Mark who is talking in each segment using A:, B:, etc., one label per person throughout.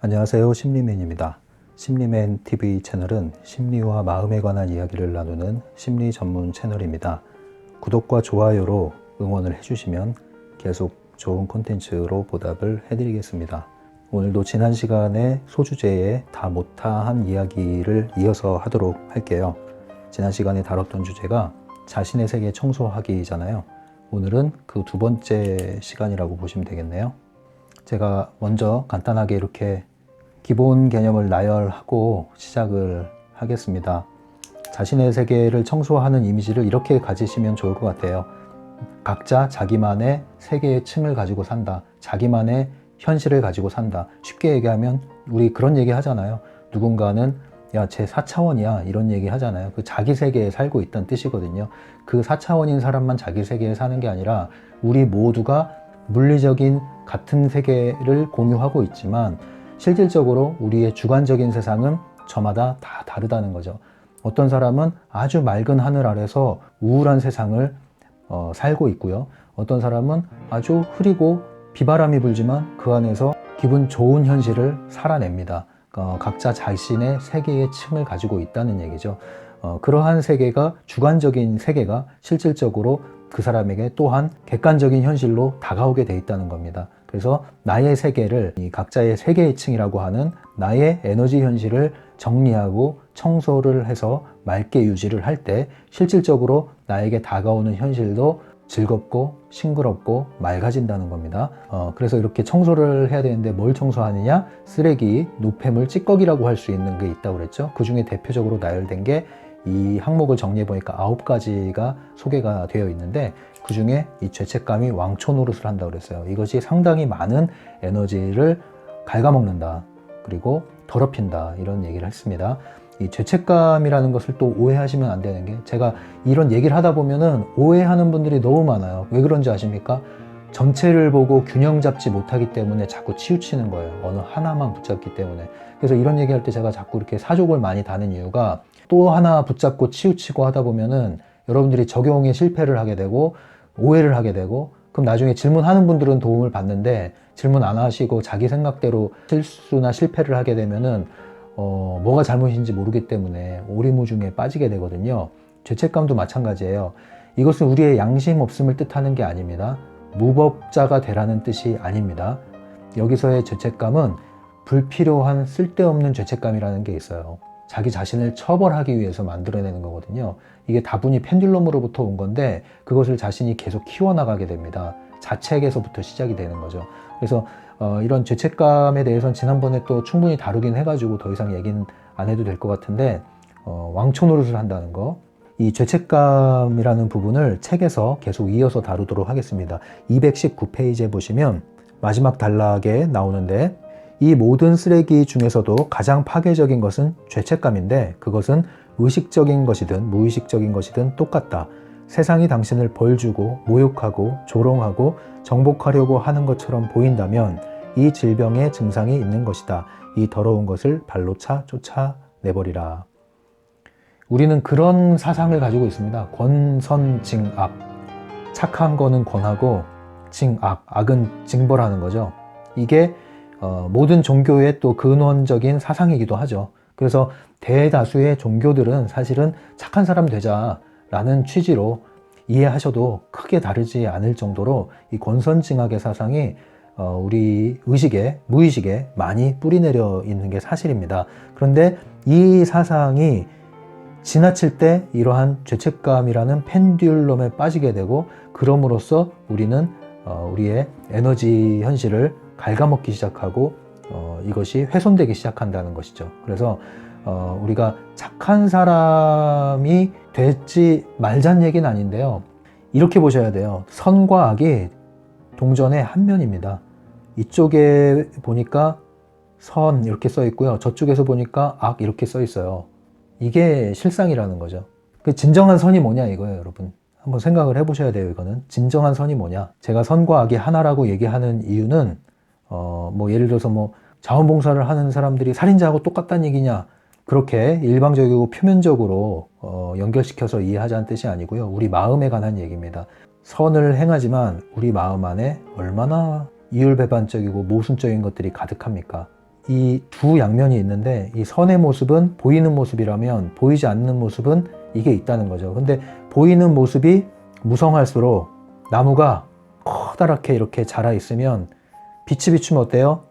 A: 안녕하세요. 심리맨입니다. 심리맨 TV 채널은 심리와 마음에 관한 이야기를 나누는 심리 전문 채널입니다. 구독과 좋아요로 응원을 해주시면 계속 좋은 콘텐츠로 보답을 해드리겠습니다. 오늘도 지난 시간에 소주제의 다 못다한 이야기를 이어서 하도록 할게요. 지난 시간에 다뤘던 주제가 자신의 세계 청소하기잖아요. 오늘은 그 두 번째 시간이라고 보시면 되겠네요. 제가 먼저 간단하게 이렇게 기본 개념을 나열하고 시작을 하겠습니다. 자신의 세계를 청소하는 이미지를 이렇게 가지시면 좋을 것 같아요. 각자 자기만의 세계의 층을 가지고 산다. 자기만의 현실을 가지고 산다. 쉽게 얘기하면 우리 그런 얘기 하잖아요. 누군가는 야, 쟤 4차원이야 이런 얘기 하잖아요. 그 자기 세계에 살고 있다는 뜻이거든요. 그 4차원인 사람만 자기 세계에 사는 게 아니라 우리 모두가 물리적인 같은 세계를 공유하고 있지만 실질적으로 우리의 주관적인 세상은 저마다 다 다르다는 거죠. 어떤 사람은 아주 맑은 하늘 아래서 우울한 세상을 살고 있고요. 어떤 사람은 아주 흐리고 비바람이 불지만 그 안에서 기분 좋은 현실을 살아냅니다. 각자 자신의 세계의 층을 가지고 있다는 얘기죠. 그러한 세계가 주관적인 세계가 실질적으로 그 사람에게 또한 객관적인 현실로 다가오게 돼 있다는 겁니다. 그래서 나의 세계를 이 각자의 세계의 층이라고 하는 나의 에너지 현실을 정리하고 청소를 해서 맑게 유지를 할 때 실질적으로 나에게 다가오는 현실도 즐겁고 싱그럽고 맑아진다는 겁니다. 그래서 이렇게 청소를 해야 되는데 뭘 청소하느냐? 쓰레기, 노폐물, 찌꺼기라고 할 수 있는 게 있다고 그랬죠. 그 중에 대표적으로 나열된 게 이 항목을 정리해 보니까 9가지가 소개가 되어 있는데 그 중에 이 죄책감이 왕초 노릇을 한다고 그랬어요. 이것이 상당히 많은 에너지를 갉아먹는다. 그리고 더럽힌다. 이런 얘기를 했습니다. 이 죄책감이라는 것을 또 오해하시면 안 되는 게 제가 이런 얘기를 하다 보면은 오해하는 분들이 너무 많아요. 왜 그런지 아십니까? 전체를 보고 균형 잡지 못하기 때문에 자꾸 치우치는 거예요. 어느 하나만 붙잡기 때문에. 그래서 이런 얘기할 때 제가 자꾸 이렇게 사족을 많이 다는 이유가 또 하나 붙잡고 치우치고 하다 보면은 여러분들이 적용에 실패를 하게 되고 오해를 하게 되고 그럼 나중에 질문하는 분들은 도움을 받는데 질문 안 하시고 자기 생각대로 실수나 실패를 하게 되면은 뭐가 잘못인지 모르기 때문에 오리무중에 빠지게 되거든요. 죄책감도 마찬가지예요. 이것은 우리의 양심 없음을 뜻하는 게 아닙니다. 무법자가 되라는 뜻이 아닙니다. 여기서의 죄책감은 불필요한 쓸데없는 죄책감이라는 게 있어요. 자기 자신을 처벌하기 위해서 만들어내는 거거든요. 이게 다분히 펜듈럼으로부터 온 건데 그것을 자신이 계속 키워나가게 됩니다. 자책에서부터 시작이 되는 거죠. 그래서 이런 죄책감에 대해서는 지난번에 또 충분히 다루긴 해가지고 더 이상 얘기는 안 해도 될 것 같은데 왕초 노릇을 한다는 거, 이 죄책감이라는 부분을 책에서 계속 이어서 다루도록 하겠습니다. 219페이지에 보시면 마지막 단락에 나오는데 이 모든 쓰레기 중에서도 가장 파괴적인 것은 죄책감인데 그것은 의식적인 것이든 무의식적인 것이든 똑같다. 세상이 당신을 벌주고 모욕하고 조롱하고 정복하려고 하는 것처럼 보인다면 이 질병의 증상이 있는 것이다. 이 더러운 것을 발로 차 쫓아내버리라. 우리는 그런 사상을 가지고 있습니다. 권선징악. 착한 거는 권하고 징악, 악은 징벌하는 거죠. 이게 모든 종교의 또 근원적인 사상이기도 하죠. 그래서 대다수의 종교들은 사실은 착한 사람 되자라는 취지로 이해하셔도 크게 다르지 않을 정도로 이 권선징악의 사상이 우리 의식에, 무의식에 많이 뿌리내려 있는 게 사실입니다. 그런데 이 사상이 지나칠 때 이러한 죄책감이라는 펜듈럼에 빠지게 되고 그럼으로써 우리는 우리의 에너지 현실을 갉아먹기 시작하고 이것이 훼손되기 시작한다는 것이죠. 그래서 우리가 착한 사람이 되지 말자는 얘기는 아닌데요. 이렇게 보셔야 돼요. 선과 악이 동전의 한 면입니다. 이쪽에 보니까 선 이렇게 써 있고요. 저쪽에서 보니까 악 이렇게 써 있어요. 이게 실상이라는 거죠. 그 진정한 선이 뭐냐 이거예요, 여러분. 한번 생각을 해보셔야 돼요. 이거는 진정한 선이 뭐냐. 제가 선과 악이 하나라고 얘기하는 이유는 뭐 예를 들어서 뭐 자원봉사를 하는 사람들이 살인자하고 똑같다는 얘기냐, 그렇게 일방적이고 표면적으로 연결시켜서 이해하자는 뜻이 아니고요. 우리 마음에 관한 얘기입니다. 선을 행하지만 우리 마음 안에 얼마나 이율배반적이고 모순적인 것들이 가득합니까? 이 두 양면이 있는데 이 선의 모습은 보이는 모습이라면 보이지 않는 모습은 이게 있다는 거죠. 근데 보이는 모습이 무성할수록 나무가 커다랗게 이렇게 자라 있으면 빛이 비추면 어때요?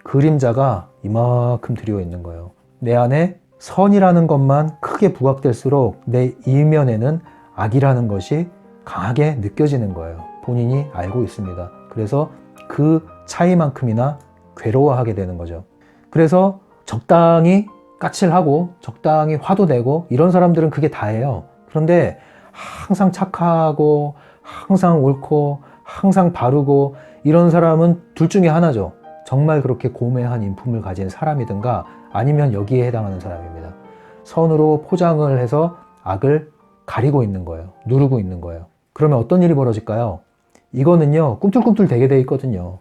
A: 그림자가 이만큼 드리워 있는 거예요. 내 안에 선이라는 것만 크게 부각될수록 내 이면에는 악이라는 것이 강하게 느껴지는 거예요. 본인이 알고 있습니다. 그래서 그 차이만큼이나 괴로워하게 되는 거죠. 그래서 적당히 까칠하고 적당히 화도 내고 이런 사람들은 그게 다예요. 그런데 항상 착하고 항상 옳고 항상 바르고 이런 사람은 둘 중에 하나죠. 정말 그렇게 고매한 인품을 가진 사람이든가 아니면 여기에 해당하는 사람입니다. 선으로 포장을 해서 악을 가리고 있는 거예요. 누르고 있는 거예요. 그러면 어떤 일이 벌어질까요? 이거는요, 꿈틀꿈틀 되게 돼 있거든요.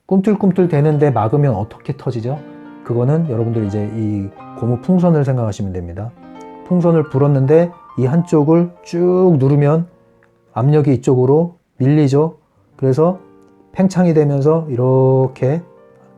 A: 꿈틀꿈틀 되는데 막으면 어떻게 터지죠? 그거는 여러분들 이제 이 고무 풍선을 생각하시면 됩니다. 풍선을 불었는데 이 한쪽을 쭉 누르면 압력이 이쪽으로 밀리죠. 그래서 팽창이 되면서 이렇게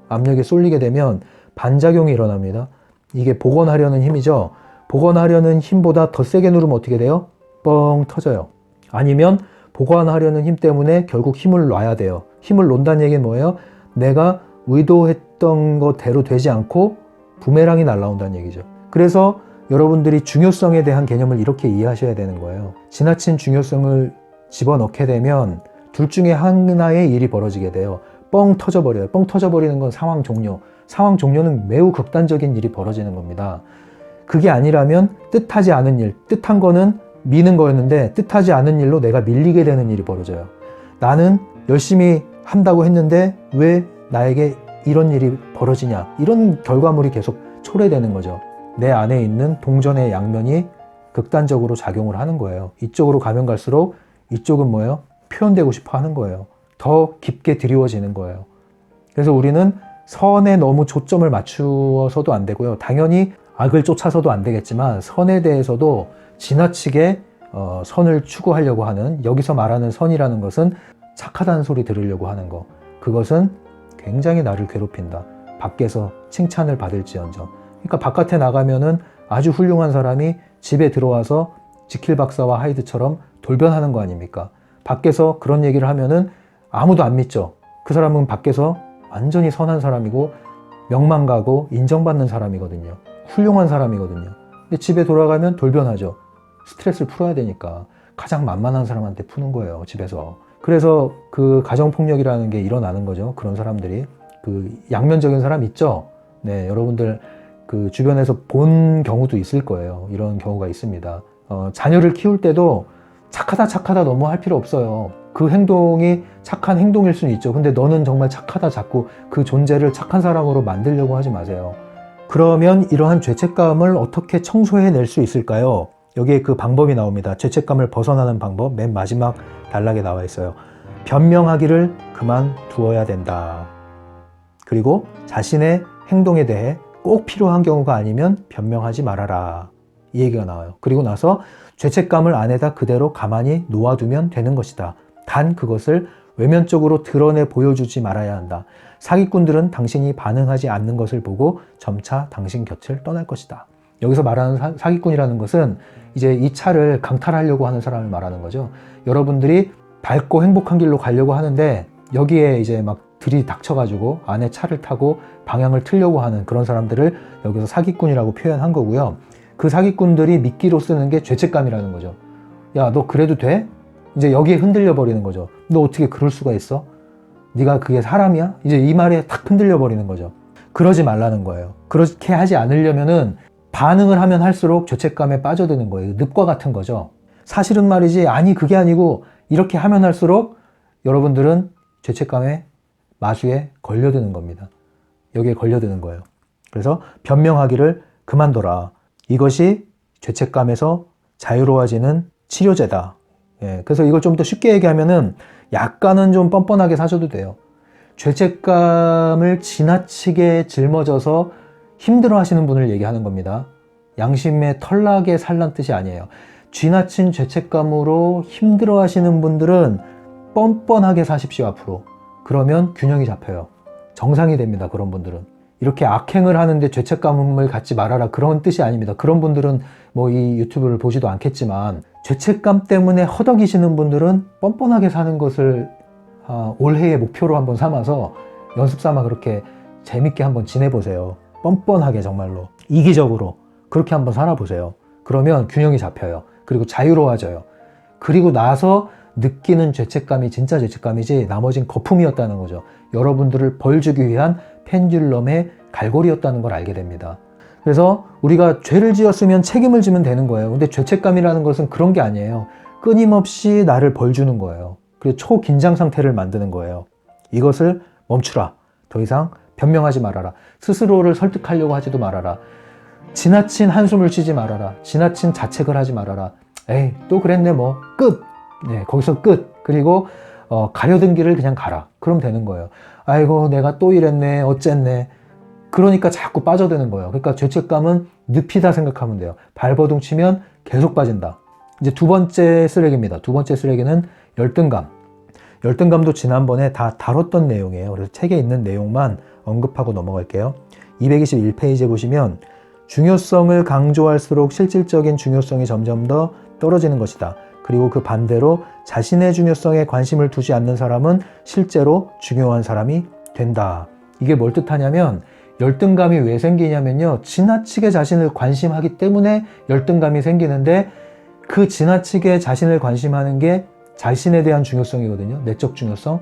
A: 압력이 쏠리게 되면 반작용이 일어납니다. 이게 복원하려는 힘이죠. 복원하려는 힘보다 더 세게 누르면 어떻게 돼요? 뻥 터져요. 아니면 복원하려는 힘 때문에 결국 힘을 놔야 돼요. 힘을 놓는다는 얘기는 뭐예요? 내가 의도했던 것대로 되지 않고 부메랑이 날아온다는 얘기죠. 그래서 여러분들이 중요성에 대한 개념을 이렇게 이해하셔야 되는 거예요. 지나친 중요성을 집어넣게 되면 둘 중에 하나의 일이 벌어지게 돼요. 뻥 터져버려요. 뻥 터져버리는 건 상황 종료. 상황 종료는 매우 극단적인 일이 벌어지는 겁니다. 그게 아니라면 뜻하지 않은 일, 뜻한 거는 미는 거였는데 뜻하지 않은 일로 내가 밀리게 되는 일이 벌어져요. 나는 열심히 한다고 했는데 왜 나에게 이런 일이 벌어지냐, 이런 결과물이 계속 초래되는 거죠. 내 안에 있는 동전의 양면이 극단적으로 작용을 하는 거예요. 이쪽으로 가면 갈수록 이쪽은 뭐예요? 표현되고 싶어 하는 거예요. 더 깊게 드리워지는 거예요. 그래서 우리는 선에 너무 초점을 맞추어서도 안 되고요. 당연히 악을 쫓아서도 안 되겠지만 선에 대해서도 지나치게 선을 추구하려고 하는, 여기서 말하는 선이라는 것은 착하다는 소리 들으려고 하는 거, 그것은 굉장히 나를 괴롭힌다. 밖에서 칭찬을 받을지언정. 그러니까 바깥에 나가면은 아주 훌륭한 사람이 집에 들어와서 지킬 박사와 하이드처럼 돌변하는 거 아닙니까? 밖에서 그런 얘기를 하면은 아무도 안 믿죠. 그 사람은 밖에서 완전히 선한 사람이고 명망가고 인정받는 사람이거든요. 훌륭한 사람이거든요. 근데 집에 돌아가면 돌변하죠. 스트레스를 풀어야 되니까 가장 만만한 사람한테 푸는 거예요, 집에서. 그래서 그 가정폭력이라는 게 일어나는 거죠. 그런 사람들이. 그 양면적인 사람 있죠? 네, 여러분들 그 주변에서 본 경우도 있을 거예요. 이런 경우가 있습니다. 자녀를 키울 때도 착하다 너무 할 필요 없어요. 그 행동이 착한 행동일 수는 있죠. 근데 너는 정말 착하다 자꾸 그 존재를 착한 사람으로 만들려고 하지 마세요. 그러면 이러한 죄책감을 어떻게 청소해낼 수 있을까요? 여기에 그 방법이 나옵니다. 죄책감을 벗어나는 방법, 맨 마지막 단락에 나와 있어요. 변명하기를 그만두어야 된다. 그리고 자신의 행동에 대해 꼭 필요한 경우가 아니면 변명하지 말아라. 이 얘기가 나와요. 그리고 나서 죄책감을 안에다 그대로 가만히 놓아두면 되는 것이다. 단 그것을 외면적으로 드러내 보여주지 말아야 한다. 사기꾼들은 당신이 반응하지 않는 것을 보고 점차 당신 곁을 떠날 것이다. 여기서 말하는 사기꾼이라는 것은 이제 이 차를 강탈하려고 하는 사람을 말하는 거죠. 여러분들이 밝고 행복한 길로 가려고 하는데 여기에 이제 막 들이 닥쳐가지고 안에 차를 타고 방향을 틀려고 하는 그런 사람들을 여기서 사기꾼이라고 표현한 거고요. 그 사기꾼들이 미끼로 쓰는 게 죄책감이라는 거죠. 야, 너 그래도 돼? 이제 여기에 흔들려 버리는 거죠. 너 어떻게 그럴 수가 있어? 네가 그게 사람이야? 이제 이 말에 탁 흔들려 버리는 거죠. 그러지 말라는 거예요. 그렇게 하지 않으려면은 반응을 하면 할수록 죄책감에 빠져드는 거예요. 늪과 같은 거죠. 사실은 말이지, 아니 그게 아니고 이렇게 하면 할수록 여러분들은 죄책감의 마수에 걸려드는 겁니다. 여기에 걸려드는 거예요. 그래서 변명하기를 그만둬라. 이것이 죄책감에서 자유로워지는 치료제다. 예, 그래서 이걸 좀 더 쉽게 얘기하면은 약간은 좀 뻔뻔하게 사셔도 돼요. 죄책감을 지나치게 짊어져서 힘들어 하시는 분을 얘기하는 겁니다. 양심의 털나게 살란 뜻이 아니에요. 지나친 죄책감으로 힘들어 하시는 분들은 뻔뻔하게 사십시오, 앞으로. 그러면 균형이 잡혀요. 정상이 됩니다, 그런 분들은. 이렇게 악행을 하는데 죄책감을 갖지 말아라 그런 뜻이 아닙니다. 그런 분들은 뭐 이 유튜브를 보지도 않겠지만 죄책감 때문에 허덕이시는 분들은 뻔뻔하게 사는 것을 올해의 목표로 한번 삼아서 연습 삼아 그렇게 재밌게 한번 지내보세요. 뻔뻔하게 정말로 이기적으로 그렇게 한번 살아보세요. 그러면 균형이 잡혀요. 그리고 자유로워져요. 그리고 나서 느끼는 죄책감이 진짜 죄책감이지 나머진 거품이었다는 거죠. 여러분들을 벌 주기 위한 펜듈럼의 갈고리였다는 걸 알게 됩니다. 그래서 우리가 죄를 지었으면 책임을 지면 되는 거예요. 근데 죄책감이라는 것은 그런 게 아니에요. 끊임없이 나를 벌 주는 거예요. 그리고 초긴장 상태를 만드는 거예요. 이것을 멈추라. 더 이상 변명하지 말아라. 스스로를 설득하려고 하지도 말아라. 지나친 한숨을 쉬지 말아라. 지나친 자책을 하지 말아라. 에이, 또 그랬네 뭐. 끝! 네, 거기서 끝. 그리고 가려던 길을 그냥 가라. 그럼 되는 거예요. 아이고 내가 또 이랬네 어쨌네. 그러니까 자꾸 빠져드는 거예요. 그러니까 죄책감은 늪이다 생각하면 돼요. 발버둥 치면 계속 빠진다. 이제 두 번째 쓰레기입니다. 두 번째 쓰레기는 열등감. 열등감도 지난번에 다 다뤘던 내용이에요. 그래서 책에 있는 내용만 언급하고 넘어갈게요. 221페이지에 보시면 중요성을 강조할수록 실질적인 중요성이 점점 더 떨어지는 것이다. 그리고 그 반대로 자신의 중요성에 관심을 두지 않는 사람은 실제로 중요한 사람이 된다. 이게 뭘 뜻하냐면 열등감이 왜 생기냐면요. 지나치게 자신을 관심하기 때문에 열등감이 생기는데 그 지나치게 자신을 관심하는 게 자신에 대한 중요성이거든요. 내적 중요성.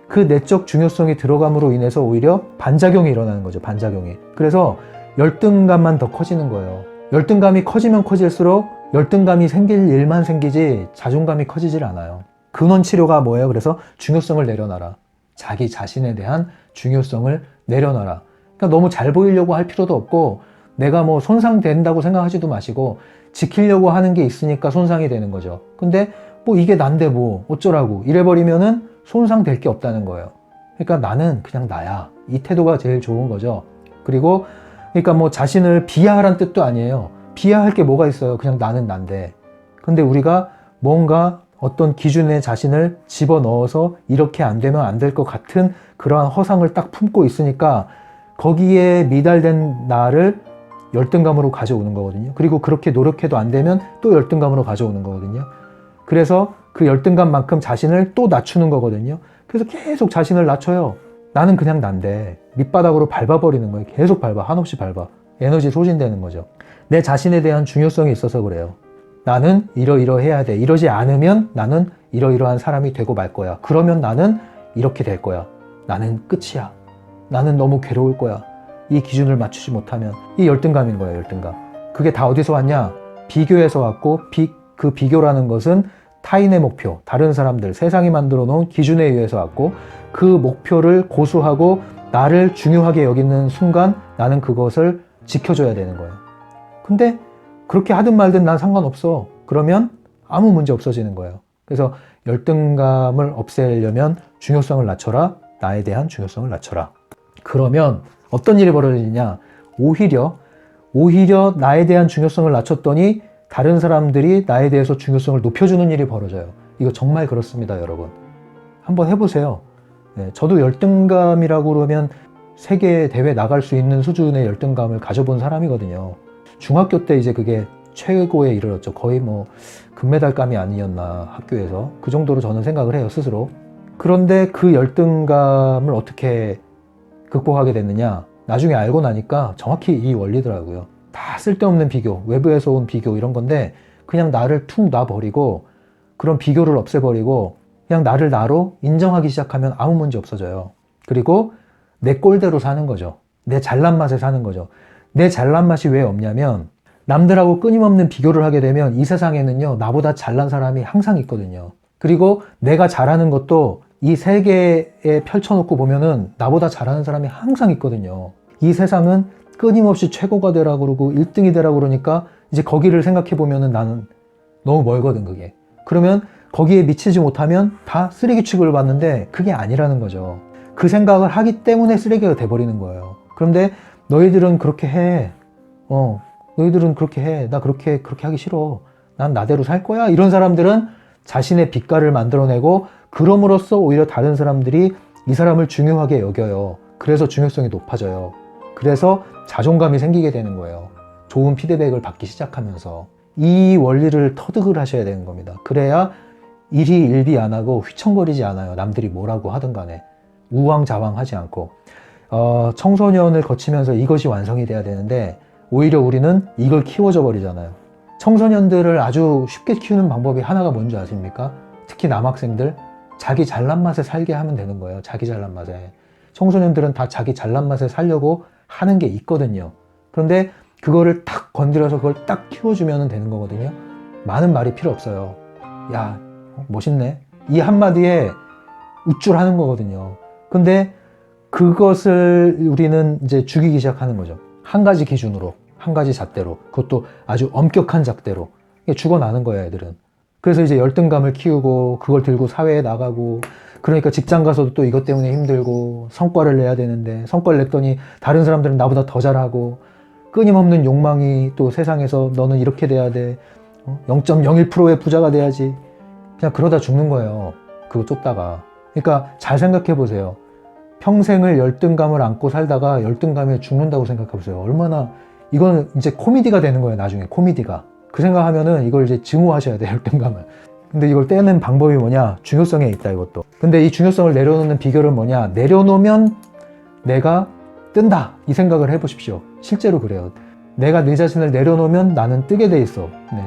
A: 그 내적 중요성이 들어감으로 인해서 오히려 반작용이 일어나는 거죠. 반작용이. 그래서 열등감만 더 커지는 거예요. 열등감이 커지면 커질수록 열등감이 생길 일만 생기지 자존감이 커지질 않아요. 근원 치료가 뭐예요? 그래서 중요성을 내려놔라. 자기 자신에 대한 중요성을 내려놔라. 그러니까 너무 잘 보이려고 할 필요도 없고 내가 뭐 손상된다고 생각하지도 마시고 지키려고 하는 게 있으니까 손상이 되는 거죠. 근데 뭐 이게 난데 뭐 어쩌라고 이래버리면은 손상될 게 없다는 거예요. 그러니까 나는 그냥 나야. 이 태도가 제일 좋은 거죠. 그리고 그러니까 뭐 자신을 비하하란 뜻도 아니에요. 비하할 게 뭐가 있어요. 그냥 나는 난데. 근데 우리가 뭔가 어떤 기준에 자신을 집어넣어서 이렇게 안 되면 안 될 것 같은 그러한 허상을 딱 품고 있으니까 거기에 미달된 나를 열등감으로 가져오는 거거든요. 그리고 그렇게 노력해도 안 되면 또 열등감으로 가져오는 거거든요. 그래서 그 열등감만큼 자신을 또 낮추는 거거든요. 그래서 계속 자신을 낮춰요. 나는 그냥 난데 밑바닥으로 밟아버리는 거예요. 계속 밟아. 한없이 밟아. 에너지 소진되는 거죠. 내 자신에 대한 중요성이 있어서 그래요. 나는 이러이러해야 돼. 이러지 않으면 나는 이러이러한 사람이 되고 말 거야. 그러면 나는 이렇게 될 거야. 나는 끝이야. 나는 너무 괴로울 거야. 이 기준을 맞추지 못하면. 이 열등감인 거예요. 열등감. 그게 다 어디서 왔냐? 비교에서 왔고 그 비교라는 것은 타인의 목표, 다른 사람들, 세상이 만들어 놓은 기준에 의해서 왔고 그 목표를 고수하고 나를 중요하게 여기는 순간 나는 그것을 지켜줘야 되는 거예요. 근데 그렇게 하든 말든 난 상관없어. 그러면 아무 문제 없어지는 거예요. 그래서 열등감을 없애려면 중요성을 낮춰라. 나에 대한 중요성을 낮춰라. 그러면 어떤 일이 벌어지냐? 오히려 나에 대한 중요성을 낮췄더니 다른 사람들이 나에 대해서 중요성을 높여주는 일이 벌어져요. 이거 정말 그렇습니다, 여러분. 한번 해보세요. 네, 저도 열등감이라고 그러면 세계 대회 나갈 수 있는 수준의 열등감을 가져본 사람이거든요. 중학교 때 이제 그게 최고에 이르렀죠. 거의 뭐 금메달감이 아니었나 학교에서. 그 정도로 저는 생각을 해요, 스스로. 그런데 그 열등감을 어떻게 극복하게 됐느냐? 나중에 알고 나니까 정확히 이 원리더라고요. 다 쓸데없는 비교, 외부에서 온 비교 이런 건데 그냥 나를 툭 놔버리고 그런 비교를 없애버리고 그냥 나를 나로 인정하기 시작하면 아무 문제 없어져요. 그리고 내 꼴대로 사는 거죠. 내 잘난 맛에 사는 거죠. 내 잘난 맛이 왜 없냐면 남들하고 끊임없는 비교를 하게 되면 이 세상에는요 나보다 잘난 사람이 항상 있거든요. 그리고 내가 잘하는 것도 이 세계에 펼쳐놓고 보면은 나보다 잘하는 사람이 항상 있거든요. 이 세상은 끊임없이 최고가 되라고 그러고 1등이 되라고 그러니까 이제 거기를 생각해 보면은 나는 너무 멀거든 그게. 그러면 거기에 미치지 못하면 다 쓰레기 취급을 받는데 그게 아니라는 거죠. 그 생각을 하기 때문에 쓰레기가 돼버리는 거예요. 그런데 너희들은 그렇게 해. 너희들은 그렇게 해. 나 그렇게 하기 싫어. 난 나대로 살 거야. 이런 사람들은 자신의 빛깔을 만들어내고 그럼으로써 오히려 다른 사람들이 이 사람을 중요하게 여겨요. 그래서 중요성이 높아져요. 그래서 자존감이 생기게 되는 거예요. 좋은 피드백을 받기 시작하면서. 이 원리를 터득을 하셔야 되는 겁니다. 그래야 일희 일비 안 하고 휘청거리지 않아요. 남들이 뭐라고 하든 간에. 우왕좌왕하지 않고. 청소년을 거치면서 이것이 완성이 돼야 되는데 오히려 우리는 이걸 키워져 버리잖아요. 청소년들을 아주 쉽게 키우는 방법이 하나가 뭔지 아십니까? 특히 남학생들, 자기 잘난 맛에 살게 하면 되는 거예요. 자기 잘난 맛에. 청소년들은 다 자기 잘난 맛에 살려고 하는 게 있거든요. 그런데 그거를 탁 건드려서 그걸 딱 키워주면 되는 거거든요. 많은 말이 필요 없어요. 야, 멋있네. 이 한마디에 우쭐하는 거거든요. 근데 그것을 우리는 이제 죽이기 시작하는 거죠. 한 가지 기준으로, 한 가지 잣대로, 그것도 아주 엄격한 잣대로 죽어나는 거예요, 애들은. 그래서 이제 열등감을 키우고 그걸 들고 사회에 나가고, 그러니까 직장 가서도 또 이것 때문에 힘들고, 성과를 내야 되는데 성과를 냈더니 다른 사람들은 나보다 더 잘하고, 끊임없는 욕망이 또 세상에서 너는 이렇게 돼야 돼, 0.01%의 부자가 돼야지, 그냥 그러다 죽는 거예요. 그거 쫓다가. 그러니까 잘 생각해 보세요. 평생을 열등감을 안고 살다가 열등감에 죽는다고 생각해 보세요. 얼마나, 이건 이제 코미디가 되는 거예요. 나중에 코미디가. 그 생각하면은 이걸 이제 증오하셔야 돼요. 열등감을. 근데 이걸 떼는 방법이 뭐냐? 중요성에 있다, 이것도. 근데 이 중요성을 내려놓는 비결은 뭐냐? 내려놓으면 내가 뜬다, 이 생각을 해보십시오. 실제로 그래요. 내가 내 자신을 내려놓으면 나는 뜨게 돼 있어. 네.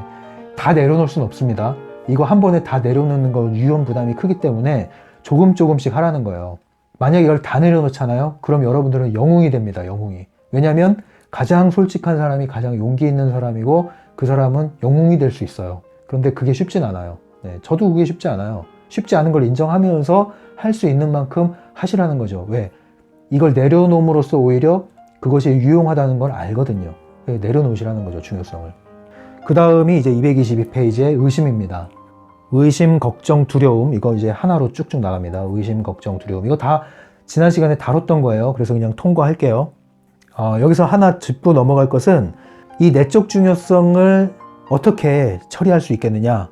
A: 다 내려놓을 수는 없습니다. 이거 한 번에 다 내려놓는 건 유연 부담이 크기 때문에 조금씩 하라는 거예요. 만약에 이걸 다 내려놓잖아요. 그럼 여러분들은 영웅이 됩니다. 영웅이. 왜냐하면 가장 솔직한 사람이 가장 용기 있는 사람이고, 그 사람은 영웅이 될 수 있어요. 그런데 그게 쉽진 않아요. 네, 저도 그게 쉽지 않아요. 쉽지 않은 걸 인정하면서 할 수 있는 만큼 하시라는 거죠. 왜? 이걸 내려놓음으로써 오히려 그것이 유용하다는 걸 알거든요. 내려놓으시라는 거죠, 중요성을. 그 다음이 이제 222페이지의 의심입니다. 의심, 걱정, 두려움, 이거 이제 하나로 쭉쭉 나갑니다. 의심, 걱정, 두려움. 이거 다 지난 시간에 다뤘던 거예요. 그래서 그냥 통과할게요. 여기서 하나 짚고 넘어갈 것은 이 내적 중요성을 어떻게 처리할 수 있겠느냐.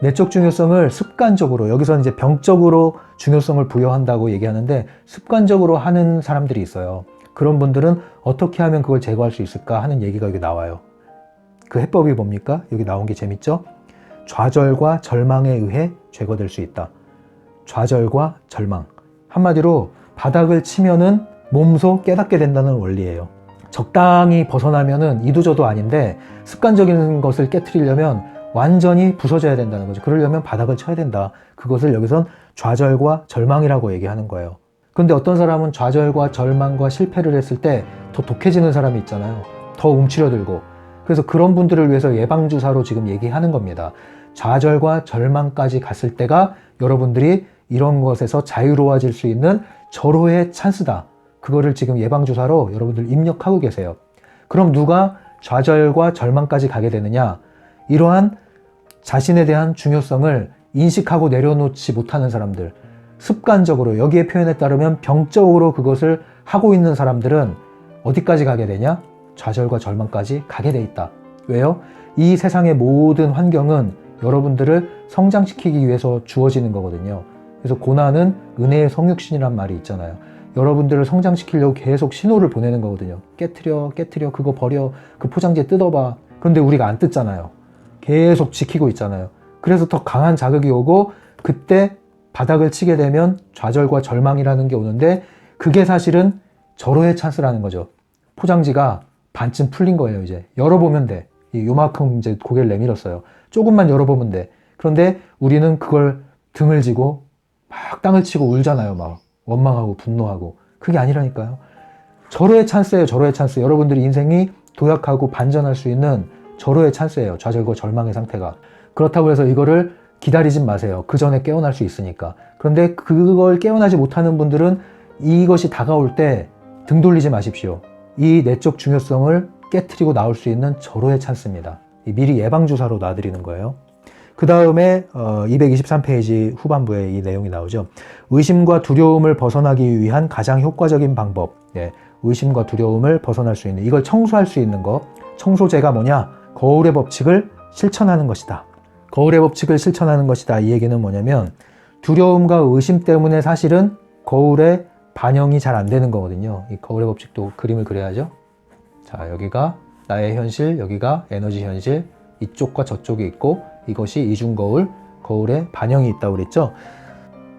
A: 내적 중요성을 습관적으로, 여기서는 이제 병적으로 중요성을 부여한다고 얘기하는데 습관적으로 하는 사람들이 있어요. 그런 분들은 어떻게 하면 그걸 제거할 수 있을까 하는 얘기가 여기 나와요. 그 해법이 뭡니까? 여기 나온 게 재밌죠? 좌절과 절망에 의해 제거될 수 있다. 좌절과 절망. 한마디로 바닥을 치면은 몸소 깨닫게 된다는 원리예요. 적당히 벗어나면은 이도저도 아닌데 습관적인 것을 깨트리려면 완전히 부서져야 된다는 거죠. 그러려면 바닥을 쳐야 된다. 그것을 여기선 좌절과 절망이라고 얘기하는 거예요. 근데 어떤 사람은 좌절과 절망과 실패를 했을 때 더 독해지는 사람이 있잖아요. 더 움츠려들고. 그래서 그런 분들을 위해서 예방주사로 지금 얘기하는 겁니다. 좌절과 절망까지 갔을 때가 여러분들이 이런 것에서 자유로워질 수 있는 절호의 찬스다. 그거를 지금 예방주사로 여러분들 입력하고 계세요. 그럼 누가 좌절과 절망까지 가게 되느냐? 이러한 자신에 대한 중요성을 인식하고 내려놓지 못하는 사람들, 습관적으로, 여기에 표현에 따르면 병적으로 그것을 하고 있는 사람들은 어디까지 가게 되냐? 좌절과 절망까지 가게 돼 있다. 왜요? 이 세상의 모든 환경은 여러분들을 성장시키기 위해서 주어지는 거거든요. 그래서 고난은 은혜의 성육신이란 말이 있잖아요. 여러분들을 성장시키려고 계속 신호를 보내는 거거든요. 깨트려, 그거 버려, 그 포장지 뜯어봐. 그런데 우리가 안 뜯잖아요. 계속 지키고 있잖아요. 그래서 더 강한 자극이 오고, 그때 바닥을 치게 되면 좌절과 절망이라는 게 오는데, 그게 사실은 절호의 찬스라는 거죠. 포장지가 반쯤 풀린 거예요. 이제 열어보면 돼. 요만큼 이제 고개를 내밀었어요. 조금만 열어보면 돼. 그런데 우리는 그걸 등을 지고 막 땅을 치고 울잖아요. 막 원망하고 분노하고. 그게 아니라니까요. 절호의 찬스예요. 절호의 찬스. 여러분들이 인생이 도약하고 반전할 수 있는 절호의 찬스예요. 좌절과 절망의 상태가. 그렇다고 해서 이거를 기다리진 마세요. 그 전에 깨어날 수 있으니까. 그런데 그걸 깨어나지 못하는 분들은 이것이 다가올 때 등 돌리지 마십시오. 이 내적 중요성을 깨트리고 나올 수 있는 절호의 찬스입니다. 미리 예방주사로 놔드리는 거예요. 그 다음에 223페이지 후반부에 이 내용이 나오죠. 의심과 두려움을 벗어나기 위한 가장 효과적인 방법. 의심과 두려움을 벗어날 수 있는, 이걸 청소할 수 있는 것. 청소제가 뭐냐? 거울의 법칙을 실천하는 것이다. 거울의 법칙을 실천하는 것이다. 이 얘기는 뭐냐면 두려움과 의심 때문에 사실은 거울에 반영이 잘 안 되는 거거든요. 이 거울의 법칙도 그림을 그려야죠. 자, 여기가 나의 현실, 여기가 에너지 현실, 이쪽과 저쪽이 있고 이것이 이중거울, 거울에 반영이 있다고 그랬죠.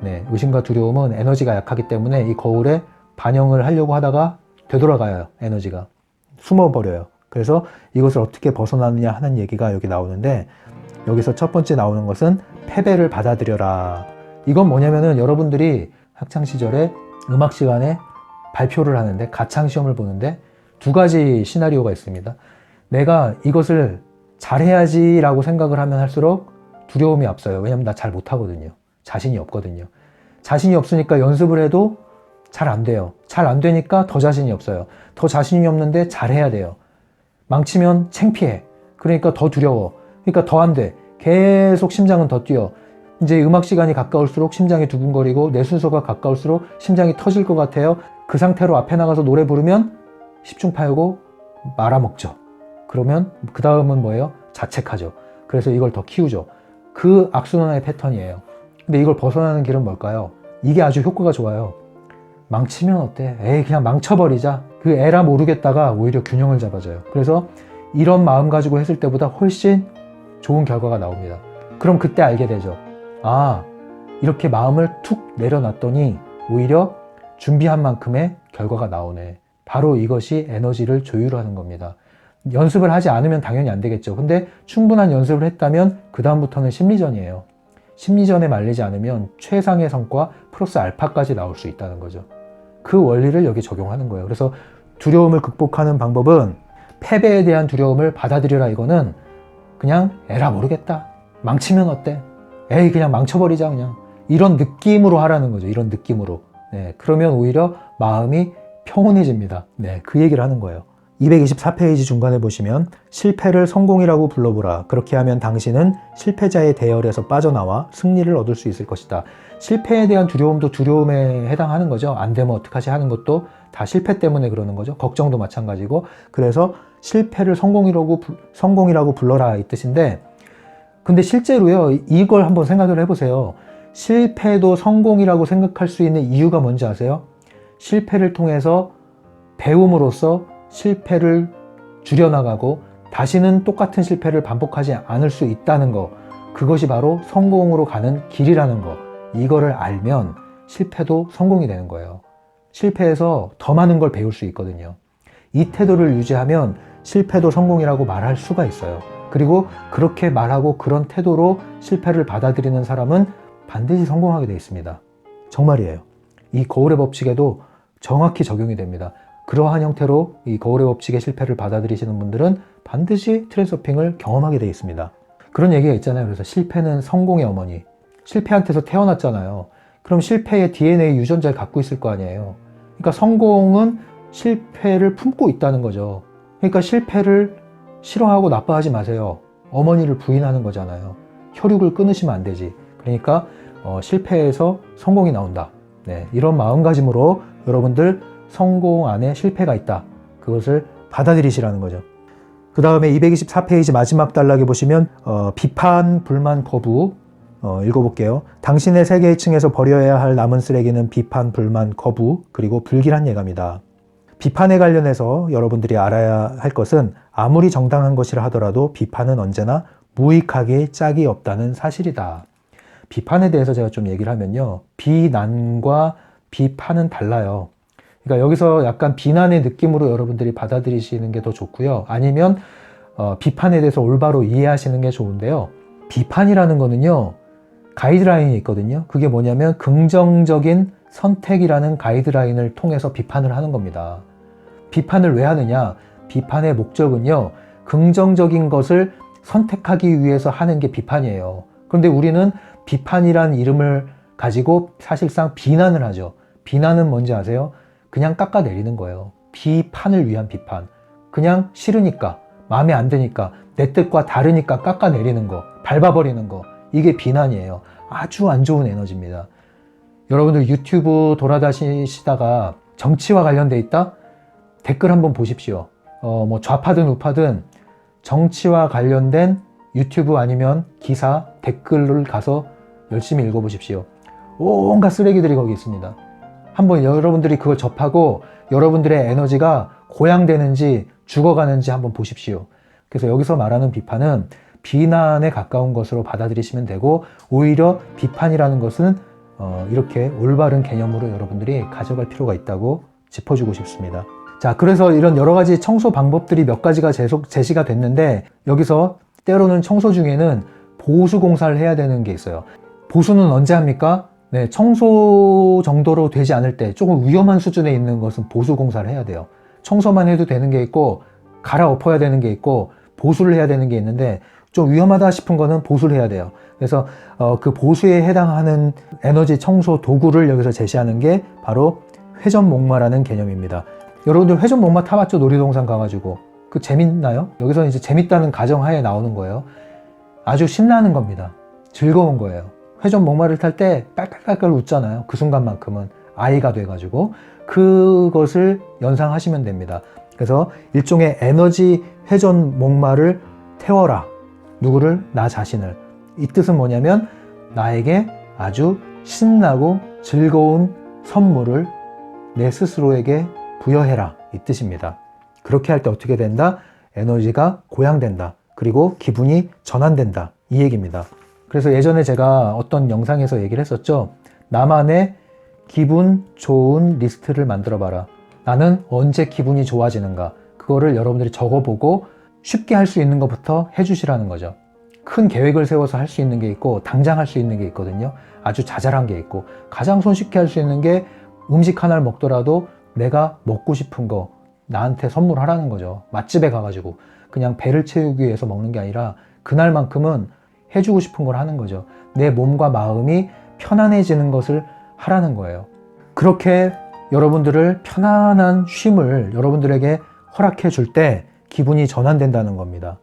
A: 네, 의심과 두려움은 에너지가 약하기 때문에 이 거울에 반영을 하려고 하다가 되돌아가요. 에너지가 숨어버려요. 그래서 이것을 어떻게 벗어나느냐 하는 얘기가 여기 나오는데, 여기서 첫 번째 나오는 것은 패배를 받아들여라. 이건 뭐냐면은 여러분들이 학창시절에 음악 시간에 발표를 하는데, 가창시험을 보는데 두 가지 시나리오가 있습니다. 내가 이것을 잘해야지 라고 생각을 하면 할수록 두려움이 앞서요. 왜냐면 나 잘 못하거든요. 자신이 없거든요. 자신이 없으니까 연습을 해도 잘 안 돼요. 잘 안 되니까 더 자신이 없어요. 더 자신이 없는데 잘해야 돼요. 망치면 창피해. 그러니까 더 두려워. 그러니까 더 안 돼. 계속 심장은 더 뛰어. 이제 음악 시간이 가까울수록 심장이 두근거리고 내 순서가 가까울수록 심장이 터질 것 같아요. 그 상태로 앞에 나가서 노래 부르면 10중 8구 말아먹죠. 그러면 그 다음은 뭐예요? 자책하죠. 그래서 이걸 더 키우죠. 그 악순환의 패턴이에요. 근데 이걸 벗어나는 길은 뭘까요? 이게 아주 효과가 좋아요. 망치면 어때? 에이, 그냥 망쳐버리자. 그 에라 모르겠다가 오히려 균형을 잡아줘요. 그래서 이런 마음 가지고 했을 때보다 훨씬 좋은 결과가 나옵니다. 그럼 그때 알게 되죠. 아, 이렇게 마음을 툭 내려놨더니 오히려 준비한 만큼의 결과가 나오네. 바로 이것이 에너지를 조율하는 겁니다. 연습을 하지 않으면 당연히 안 되겠죠. 근데 충분한 연습을 했다면 그 다음부터는 심리전이에요. 심리전에 말리지 않으면 최상의 성과 플러스 알파까지 나올 수 있다는 거죠. 그 원리를 여기 적용하는 거예요. 그래서 두려움을 극복하는 방법은 패배에 대한 두려움을 받아들여라. 이거는 그냥 에라 모르겠다. 망치면 어때? 에이, 그냥 망쳐버리자. 그냥 이런 느낌으로 하라는 거죠. 이런 느낌으로. 네, 그러면 오히려 마음이 평온해집니다. 네, 그 얘기를 하는 거예요. 224페이지 중간에 보시면 실패를 성공이라고 불러보라. 그렇게 하면 당신은 실패자의 대열에서 빠져나와 승리를 얻을 수 있을 것이다. 실패에 대한 두려움도 두려움에 해당하는 거죠. 안 되면 어떡하지 하는 것도 다 실패 때문에 그러는 거죠. 걱정도 마찬가지고. 그래서 실패를 성공이라고 불러라 이 뜻인데, 근데 실제로요, 이걸 한번 생각을 해보세요. 실패도 성공이라고 생각할 수 있는 이유가 뭔지 아세요? 실패를 통해서 배움으로써 실패를 줄여나가고 다시는 똑같은 실패를 반복하지 않을 수 있다는 거, 그것이 바로 성공으로 가는 길이라는 거, 이거를 알면 실패도 성공이 되는 거예요. 실패에서 더 많은 걸 배울 수 있거든요. 이 태도를 유지하면 실패도 성공이라고 말할 수가 있어요. 그리고 그렇게 말하고 그런 태도로 실패를 받아들이는 사람은 반드시 성공하게 되어 있습니다. 정말이에요. 이 거울의 법칙에도 정확히 적용이 됩니다. 그러한 형태로 이 거울의 법칙의 실패를 받아들이시는 분들은 반드시 트랜서핑을 경험하게 되어 있습니다. 그런 얘기가 있잖아요. 그래서 실패는 성공의 어머니. 실패한테서 태어났잖아요. 그럼 실패의 DNA 유전자를 갖고 있을 거 아니에요. 그러니까 성공은 실패를 품고 있다는 거죠. 그러니까 실패를 싫어하고 나빠하지 마세요. 어머니를 부인하는 거잖아요. 혈육을 끊으시면 안 되지. 그러니까 실패에서 성공이 나온다. 네, 이런 마음가짐으로 여러분들 성공 안에 실패가 있다. 그것을 받아들이시라는 거죠. 그 다음에 224페이지 마지막 단락에 보시면 비판, 불만, 거부 읽어볼게요. 당신의 세계층에서 버려야 할 남은 쓰레기는 비판, 불만, 거부, 그리고 불길한 예감이다. 비판에 관련해서 여러분들이 알아야 할 것은 아무리 정당한 것이라 하더라도 비판은 언제나 무익하게 짝이 없다는 사실이다. 비판에 대해서 제가 좀 얘기를 하면요. 비난과 비판은 달라요. 그러니까 여기서 약간 비난의 느낌으로 여러분들이 받아들이시는 게 더 좋고요. 아니면 비판에 대해서 올바로 이해하시는 게 좋은데요. 비판이라는 거는요. 가이드라인이 있거든요. 그게 뭐냐면 긍정적인 선택이라는 가이드라인을 통해서 비판을 하는 겁니다. 비판을 왜 하느냐? 비판의 목적은요. 긍정적인 것을 선택하기 위해서 하는 게 비판이에요. 그런데 우리는 비판이란 이름을 가지고 사실상 비난을 하죠. 비난은 뭔지 아세요? 그냥 깎아내리는 거예요. 비판을 위한 비판. 그냥 싫으니까, 마음에 안 드니까, 내 뜻과 다르니까 깎아내리는 거, 밟아버리는 거. 이게 비난이에요. 아주 안 좋은 에너지입니다. 여러분들 유튜브 돌아다니시다가 정치와 관련돼 있다? 댓글 한번 보십시오. 뭐 좌파든 우파든 정치와 관련된 유튜브 아니면 기사, 댓글을 가서 열심히 읽어보십시오. 온갖 쓰레기들이 거기 있습니다. 한번 여러분들이 그걸 접하고 여러분들의 에너지가 고양되는지 죽어가는지 한번 보십시오. 그래서 여기서 말하는 비판은 비난에 가까운 것으로 받아들이시면 되고, 오히려 비판이라는 것은 이렇게 올바른 개념으로 여러분들이 가져갈 필요가 있다고 짚어주고 싶습니다. 자, 그래서 이런 여러 가지 청소 방법들이 몇 가지가 제시가 됐는데, 여기서 때로는 청소 중에는 보수 공사를 해야 되는 게 있어요. 보수는 언제 합니까? 네, 청소 정도로 되지 않을 때, 조금 위험한 수준에 있는 것은 보수 공사를 해야 돼요. 청소만 해도 되는 게 있고, 갈아엎어야 되는 게 있고, 보수를 해야 되는 게 있는데, 좀 위험하다 싶은 거는 보수를 해야 돼요. 그래서 그 보수에 해당하는 에너지 청소 도구를 여기서 제시하는 게 바로 회전목마라는 개념입니다. 여러분들 회전목마 타봤죠? 놀이동산 가가지고. 그 재밌나요? 여기서 이제 재밌다는 가정하에 나오는 거예요. 아주 신나는 겁니다. 즐거운 거예요. 회전목마를 탈 때 깔깔깔깔 웃잖아요. 그 순간만큼은 아이가 돼가지고 그것을 연상하시면 됩니다. 그래서 일종의 에너지 회전목마를 태워라. 누구를? 나 자신을. 이 뜻은 뭐냐면 나에게 아주 신나고 즐거운 선물을 내 스스로에게 부여해라, 이 뜻입니다. 그렇게 할 때 어떻게 된다? 에너지가 고양된다. 그리고 기분이 전환된다, 이 얘기입니다. 그래서 예전에 제가 어떤 영상에서 얘기를 했었죠. 나만의 기분 좋은 리스트를 만들어 봐라. 나는 언제 기분이 좋아지는가, 그거를 여러분들이 적어보고 쉽게 할 수 있는 것부터 해주시라는 거죠. 큰 계획을 세워서 할 수 있는 게 있고, 당장 할 수 있는 게 있거든요. 아주 자잘한 게 있고, 가장 손쉽게 할 수 있는 게 음식 하나를 먹더라도 내가 먹고 싶은 거 나한테 선물하라는 거죠. 맛집에 가가지고 그냥 배를 채우기 위해서 먹는 게 아니라 그날만큼은 해주고 싶은 걸 하는 거죠. 내 몸과 마음이 편안해지는 것을 하라는 거예요. 그렇게 여러분들을 편안한 쉼을 여러분들에게 허락해 줄 때 기분이 전환된다는 겁니다.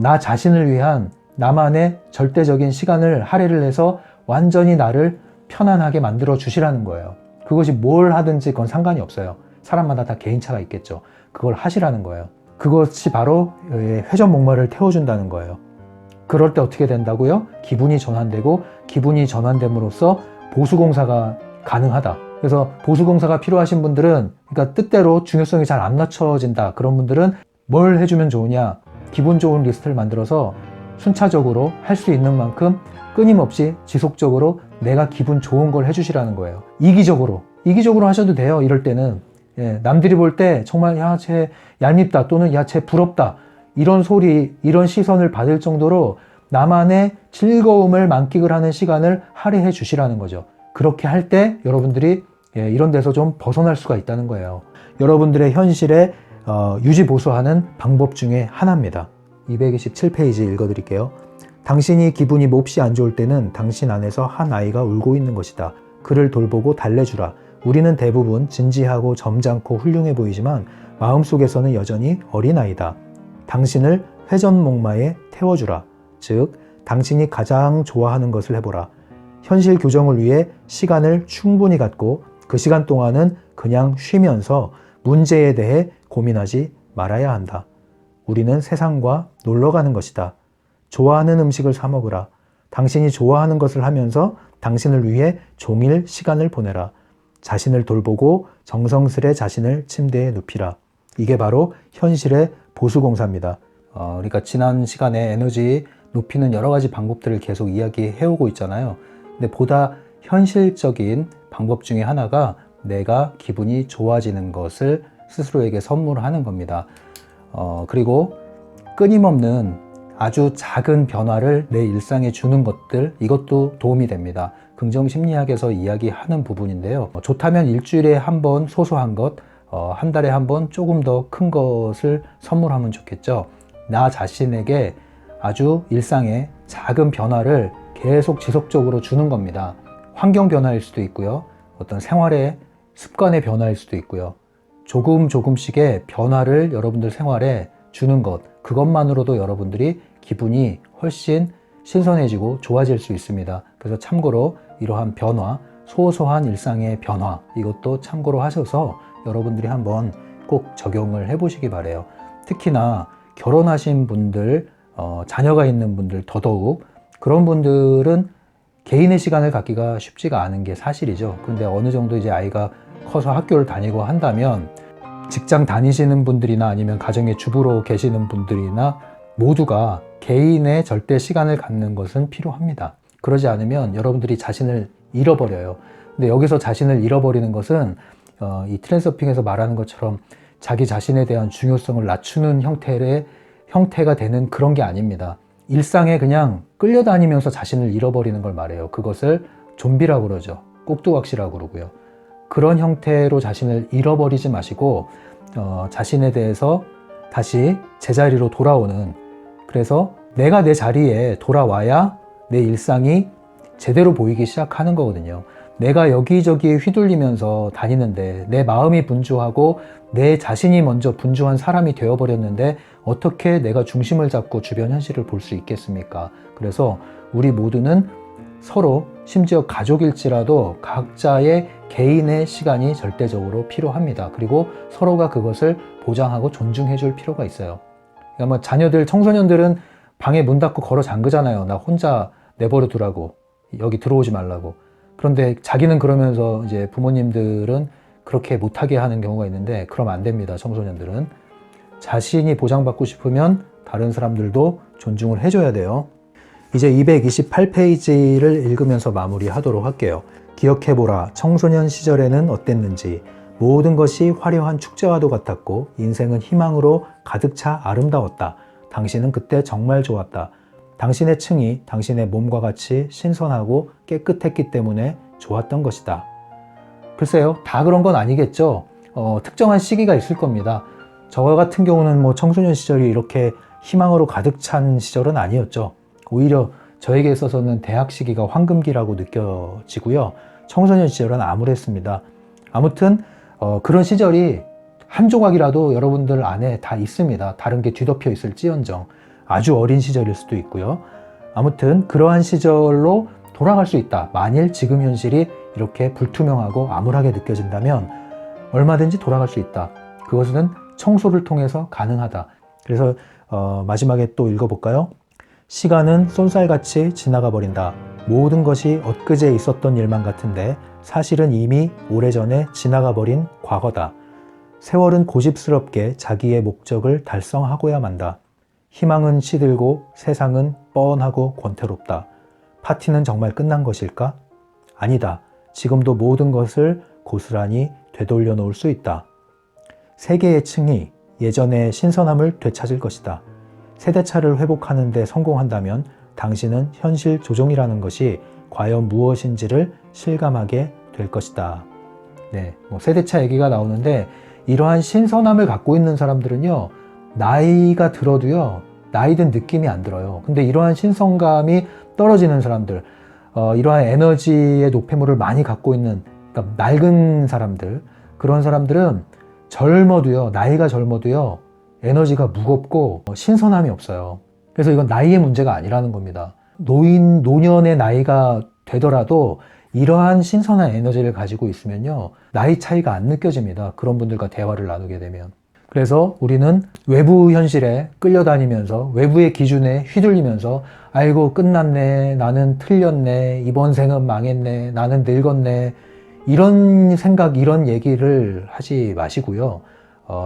A: 나 자신을 위한 나만의 절대적인 시간을 할애를 해서 완전히 나를 편안하게 만들어 주시라는 거예요. 그것이 뭘 하든지 그건 상관이 없어요. 사람마다 다 개인차가 있겠죠. 그걸 하시라는 거예요. 그것이 바로 회전목마를 태워준다는 거예요. 그럴 때 어떻게 된다고요? 기분이 전환되고, 기분이 전환됨으로써 보수공사가 가능하다. 그래서 보수공사가 필요하신 분들은, 그러니까 뜻대로 중요성이 잘 안 낮춰진다, 그런 분들은 뭘 해주면 좋으냐? 기분 좋은 리스트를 만들어서 순차적으로 할 수 있는 만큼 끊임없이 지속적으로 내가 기분 좋은 걸 해주시라는 거예요. 이기적으로 하셔도 돼요. 이럴 때는 남들이 볼 때 정말 야, 쟤 얄밉다, 또는 야, 쟤 부럽다, 이런 소리, 이런 시선을 받을 정도로 나만의 즐거움을 만끽을 하는 시간을 할애해 주시라는 거죠. 그렇게 할 때 여러분들이 이런 데서 좀 벗어날 수가 있다는 거예요. 여러분들의 현실에 유지보수하는 방법 중에 하나입니다. 227페이지 읽어드릴게요. 당신이 기분이 몹시 안 좋을 때는 당신 안에서 한 아이가 울고 있는 것이다. 그를 돌보고 달래주라. 우리는 대부분 진지하고 점잖고 훌륭해 보이지만 마음속에서는 여전히 어린아이다. 당신을 회전목마에 태워주라. 즉, 당신이 가장 좋아하는 것을 해보라. 현실 교정을 위해 시간을 충분히 갖고 그 시간 동안은 그냥 쉬면서 문제에 대해 고민하지 말아야 한다. 우리는 세상과 놀러 가는 것이다. 좋아하는 음식을 사 먹으라. 당신이 좋아하는 것을 하면서 당신을 위해 종일 시간을 보내라. 자신을 돌보고 정성스레 자신을 침대에 눕히라. 이게 바로 현실의 보수공사입니다. 그러니까 지난 시간에 에너지 높이는 여러 가지 방법들을 계속 이야기해오고 있잖아요. 근데 보다 현실적인 방법 중에 하나가 내가 기분이 좋아지는 것을 스스로에게 선물하는 겁니다. 그리고 끊임없는 아주 작은 변화를 내 일상에 주는 것들, 이것도 도움이 됩니다. 긍정심리학에서 이야기하는 부분인데요. 좋다면 일주일에 한 번 소소한 것, 한 달에 한 번 조금 더 큰 것을 선물하면 좋겠죠. 나 자신에게 아주 일상의 작은 변화를 계속 지속적으로 주는 겁니다. 환경 변화일 수도 있고요. 어떤 생활의 습관의 변화일 수도 있고요. 조금씩의 변화를 여러분들 생활에 주는 것, 그것만으로도 여러분들이 기분이 훨씬 신선해지고 좋아질 수 있습니다. 그래서 참고로 이러한 변화, 소소한 일상의 변화, 이것도 참고로 하셔서 여러분들이 한번 꼭 적용을 해보시기 바래요. 특히나 결혼하신 분들, 자녀가 있는 분들 더더욱, 그런 분들은 개인의 시간을 갖기가 쉽지가 않은 게 사실이죠. 그런데 어느 정도 이제 아이가 커서 학교를 다니고 한다면 직장 다니시는 분들이나 아니면 가정의 주부로 계시는 분들이나 모두가 개인의 절대 시간을 갖는 것은 필요합니다. 그러지 않으면 여러분들이 자신을 잃어버려요. 근데 여기서 자신을 잃어버리는 것은 이 트랜서핑에서 말하는 것처럼 자기 자신에 대한 중요성을 낮추는 형태가 되는 그런 게 아닙니다. 일상에 그냥 끌려다니면서 자신을 잃어버리는 걸 말해요. 그것을 좀비라고 그러죠. 꼭두각시라고 그러고요. 그런 형태로 자신을 잃어버리지 마시고 자신에 대해서 다시 제자리로 돌아오는, 그래서 내가 내 자리에 돌아와야 내 일상이 제대로 보이기 시작하는 거거든요. 내가 여기저기 휘둘리면서 다니는데 내 마음이 분주하고 내 자신이 먼저 분주한 사람이 되어버렸는데 어떻게 내가 중심을 잡고 주변 현실을 볼 수 있겠습니까? 그래서 우리 모두는 서로, 심지어 가족일지라도 각자의 개인의 시간이 절대적으로 필요합니다. 그리고 서로가 그것을 보장하고 존중해 줄 필요가 있어요. 그러니까 뭐 자녀들, 청소년들은 방에 문 닫고 걸어 잠그잖아요. 나 혼자 내버려 두라고, 여기 들어오지 말라고. 그런데 자기는 그러면서 이제 부모님들은 그렇게 못하게 하는 경우가 있는데, 그러면 안 됩니다. 청소년들은 자신이 보장받고 싶으면 다른 사람들도 존중을 해줘야 돼요. 이제 228페이지를 읽으면서 마무리하도록 할게요. 기억해보라. 청소년 시절에는 어땠는지. 모든 것이 화려한 축제와도 같았고 인생은 희망으로 가득 차 아름다웠다. 당신은 그때 정말 좋았다. 당신의 층이 당신의 몸과 같이 신선하고 깨끗했기 때문에 좋았던 것이다. 글쎄요, 다 그런 건 아니겠죠. 특정한 시기가 있을 겁니다. 저 같은 경우는 뭐 청소년 시절이 이렇게 희망으로 가득 찬 시절은 아니었죠. 오히려 저에게 있어서는 대학 시기가 황금기라고 느껴지고요. 청소년 시절은 암울했습니다. 아무튼 그런 시절이 한 조각이라도 여러분들 안에 다 있습니다. 다른 게 뒤덮여 있을지언정. 아주 어린 시절일 수도 있고요. 아무튼 그러한 시절로 돌아갈 수 있다. 만일 지금 현실이 이렇게 불투명하고 암울하게 느껴진다면 얼마든지 돌아갈 수 있다. 그것은 청소를 통해서 가능하다. 그래서 마지막에 또 읽어볼까요? 시간은 쏜살같이 지나가 버린다. 모든 것이 엊그제 있었던 일만 같은데 사실은 이미 오래전에 지나가 버린 과거다. 세월은 고집스럽게 자기의 목적을 달성하고야 만다. 희망은 시들고 세상은 뻔하고 권태롭다. 파티는 정말 끝난 것일까? 아니다. 지금도 모든 것을 고스란히 되돌려 놓을 수 있다. 세계의 층이 예전의 신선함을 되찾을 것이다. 세대차를 회복하는 데 성공한다면 당신은 현실 조종이라는 것이 과연 무엇인지를 실감하게 될 것이다. 네, 세대차 얘기가 나오는데 이러한 신선함을 갖고 있는 사람들은요, 나이가 들어도요, 나이 든 느낌이 안 들어요. 근데 이러한 신선감이 떨어지는 사람들, 이러한 에너지의 노폐물을 많이 갖고 있는, 그러니까 낡은 사람들, 그런 사람들은 젊어도요, 나이가 젊어도요, 에너지가 무겁고 신선함이 없어요. 그래서 이건 나이의 문제가 아니라는 겁니다. 노년의 나이가 되더라도 이러한 신선한 에너지를 가지고 있으면요, 나이 차이가 안 느껴집니다. 그런 분들과 대화를 나누게 되면. 그래서 우리는 외부 현실에 끌려다니면서 외부의 기준에 휘둘리면서 아이고 끝났네, 나는 틀렸네, 이번 생은 망했네, 나는 늙었네, 이런 생각, 이런 얘기를 하지 마시고요.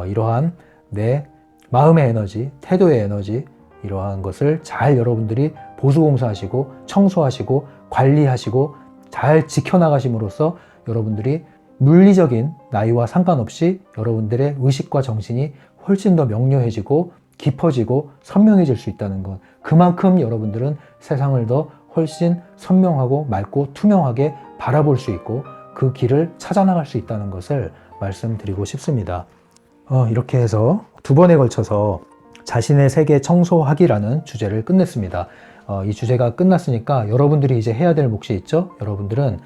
A: 이러한 내 마음의 에너지, 태도의 에너지, 이러한 것을 잘 여러분들이 보수공사하시고 청소하시고 관리하시고 잘 지켜나가심으로써 여러분들이 물리적인 나이와 상관없이 여러분들의 의식과 정신이 훨씬 더 명료해지고 깊어지고 선명해질 수 있다는 것. 그만큼 여러분들은 세상을 더 훨씬 선명하고 맑고 투명하게 바라볼 수 있고 그 길을 찾아나갈 수 있다는 것을 말씀드리고 싶습니다. 이렇게 해서 두 번에 걸쳐서 자신의 세계 청소하기라는 주제를 끝냈습니다. 이 주제가 끝났으니까 여러분들이 이제 해야 될 몫이 있죠? 여러분들은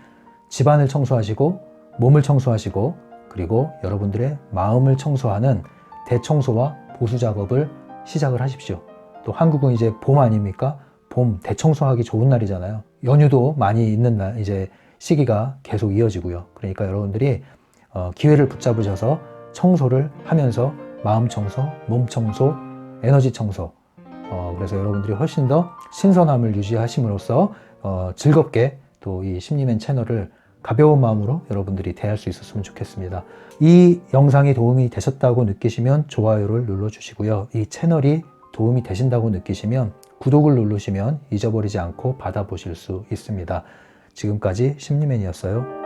A: 집안을 청소하시고 몸을 청소하시고 그리고 여러분들의 마음을 청소하는 대청소와 보수 작업을 시작을 하십시오. 또 한국은 이제 봄 아닙니까? 봄 대청소하기 좋은 날이잖아요. 연휴도 많이 있는 날, 이제 시기가 계속 이어지고요. 그러니까 여러분들이 기회를 붙잡으셔서 청소를 하면서 마음 청소, 몸 청소, 에너지 청소, 그래서 여러분들이 훨씬 더 신선함을 유지하심으로써 즐겁게 또 이 심리맨 채널을 가벼운 마음으로 여러분들이 대할 수 있었으면 좋겠습니다. 이 영상이 도움이 되셨다고 느끼시면 좋아요를 눌러주시고요. 이 채널이 도움이 되신다고 느끼시면 구독을 누르시면 잊어버리지 않고 받아보실 수 있습니다. 지금까지 심리맨이었어요.